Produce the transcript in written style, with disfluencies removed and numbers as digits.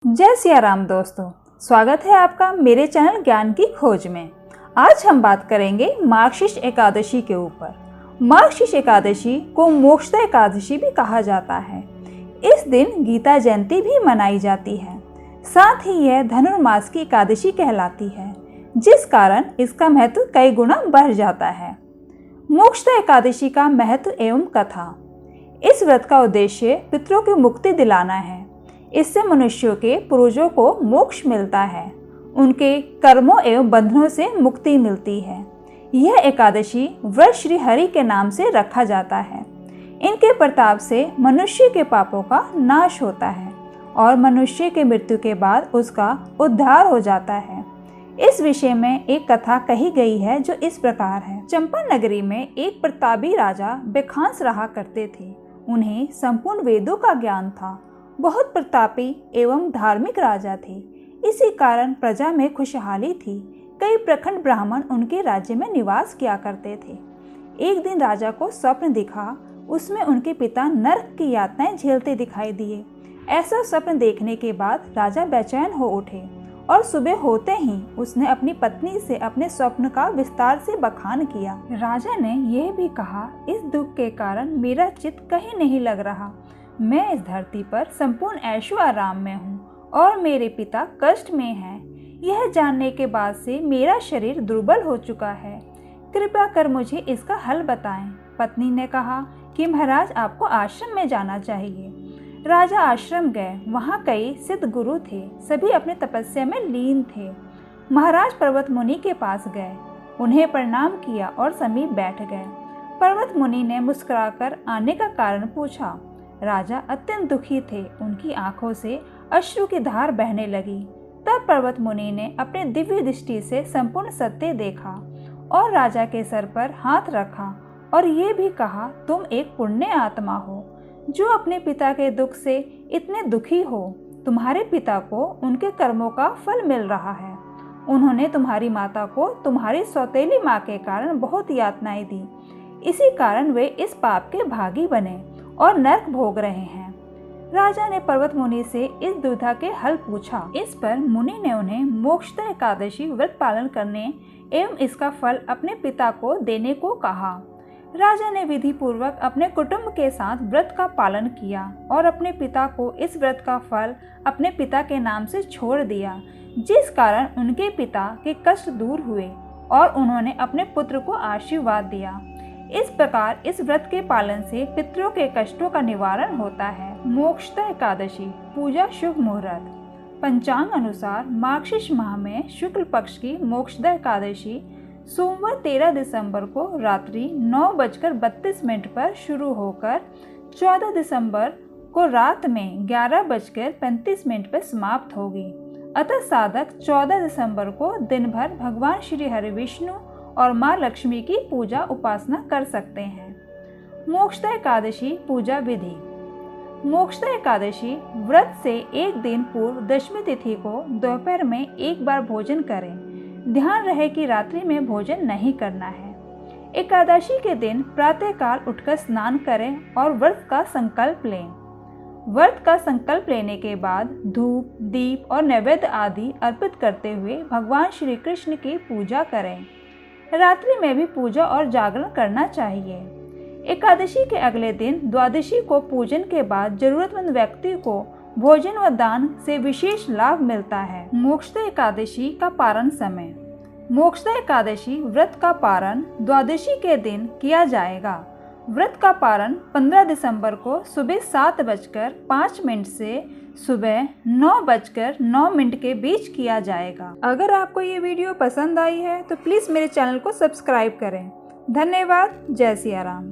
जय सिया राम दोस्तों, स्वागत है आपका मेरे चैनल ज्ञान की खोज में। आज हम बात करेंगे मार्गशीर्ष एकादशी के ऊपर। मार्गशीर्ष एकादशी को मोक्षदा एकादशी भी कहा जाता है। इस दिन गीता जयंती भी मनाई जाती है। साथ ही यह धनुर्मास की एकादशी कहलाती है, जिस कारण इसका महत्व कई गुना बढ़ जाता है। मोक्षदा एकादशी का महत्व एवं कथा। इस व्रत का उद्देश्य पितरों की मुक्ति दिलाना है। इससे मनुष्यों के पूर्वजों को मोक्ष मिलता है, उनके कर्मों एवं बंधनों से मुक्ति मिलती है। यह एकादशी व्रत श्री हरि के नाम से रखा जाता है। इनके प्रताप से मनुष्य के पापों का नाश होता है और मनुष्य के मृत्यु के बाद उसका उद्धार हो जाता है। इस विषय में एक कथा कही गई है जो इस प्रकार है। चंपा नगरी में एक प्रतापी राजा बेखांस रहा करते थे। उन्हें संपूर्ण वेदों का ज्ञान था। बहुत प्रतापी एवं धार्मिक राजा थे। इसी कारण प्रजा में खुशहाली थी। कई प्रखंड ब्राह्मण उनके राज्य में निवास किया करते थे। एक दिन राजा को स्वप्न दिखा। उसमें उनके पिता नरक की यातनाएं झेलते दिखाई दिए। ऐसा स्वप्न देखने के बाद राजा बेचैन हो उठे और सुबह होते ही उसने अपनी पत्नी से अपने स्वप्न का विस्तार से बखान किया। राजा ने यह भी कहा, इस दुख के कारण मेरा चित्त कहीं नहीं लग रहा। मैं इस धरती पर संपूर्ण ऐशो आराम में हूँ और मेरे पिता कष्ट में हैं। यह जानने के बाद से मेरा शरीर दुर्बल हो चुका है। कृपया कर मुझे इसका हल बताएं। पत्नी ने कहा कि महाराज, आपको आश्रम में जाना चाहिए। राजा आश्रम गए। वहाँ कई सिद्ध गुरु थे। सभी अपने तपस्या में लीन थे। महाराज पर्वत मुनि के पास गए, उन्हें प्रणाम किया और समीप बैठ गए। पर्वत मुनि ने मुस्कुराकर आने का कारण पूछा। राजा अत्यंत दुखी थे। उनकी आंखों से अश्रु की धार बहने लगी। तब पर्वत मुनि ने अपने दिव्य दृष्टि से संपूर्ण सत्य देखा और राजा के सर पर हाथ रखा और ये भी कहा, तुम एक पुण्य आत्मा हो जो अपने पिता के दुख से इतने दुखी हो। तुम्हारे पिता को उनके कर्मों का फल मिल रहा है। उन्होंने तुम्हारी माता को तुम्हारी सौतेली माँ के कारण बहुत यातनाएं दी। इसी कारण वे इस पाप के भागी बने और नरक भोग रहे हैं। राजा ने पर्वत मुनि से इस दुविधा के हल पूछा। इस पर मुनि ने उन्हें मोक्षदा एकादशी व्रत पालन करने एवं इसका फल अपने पिता को देने को कहा। राजा ने विधि पूर्वक अपने कुटुंब के साथ व्रत का पालन किया और अपने पिता को इस व्रत का फल अपने पिता के नाम से छोड़ दिया, जिस कारण उनके पिता के कष्ट दूर हुए और उन्होंने अपने पुत्र को आशीर्वाद दिया। इस प्रकार इस व्रत के पालन से पितरों के कष्टों का निवारण होता है। मोक्षदा एकादशी पूजा शुभ मुहूर्त। पंचांग अनुसार मार्गशीर्ष माह में शुक्ल पक्ष की मोक्षदा एकादशी सोमवार 13 दिसंबर को रात्रि 9:32 पर शुरू होकर 14 दिसंबर को रात में 11:35 पर समाप्त होगी। अतः साधक 14 दिसंबर को दिन भर भगवान श्री हरि विष्णु और माँ लक्ष्मी की पूजा उपासना कर सकते हैं। मोक्षदा एकादशी पूजा विधि। मोक्षदा एकादशी व्रत से एक दिन पूर्व दशमी तिथि को दोपहर में एक बार भोजन करें। ध्यान रहे कि रात्रि में भोजन नहीं करना है। एकादशी के दिन प्रातःकाल उठकर स्नान करें और व्रत का संकल्प लें। व्रत का संकल्प लेने के बाद धूप, दीप और नैवेद्य आदि अर्पित करते हुए भगवान श्री कृष्ण की पूजा करें। रात्रि में भी पूजा और जागरण करना चाहिए। एकादशी के अगले दिन द्वादशी को पूजन के बाद जरूरतमंद व्यक्ति को भोजन व दान से विशेष लाभ मिलता है। मोक्षदा एकादशी का पारण समय। मोक्षदा एकादशी व्रत का पारण द्वादशी के दिन किया जाएगा। व्रत का पारण 15 दिसंबर को सुबह 7:05 से सुबह 9:09 के बीच किया जाएगा। अगर आपको ये वीडियो पसंद आई है तो प्लीज़ मेरे चैनल को सब्सक्राइब करें। धन्यवाद। जय सिया राम।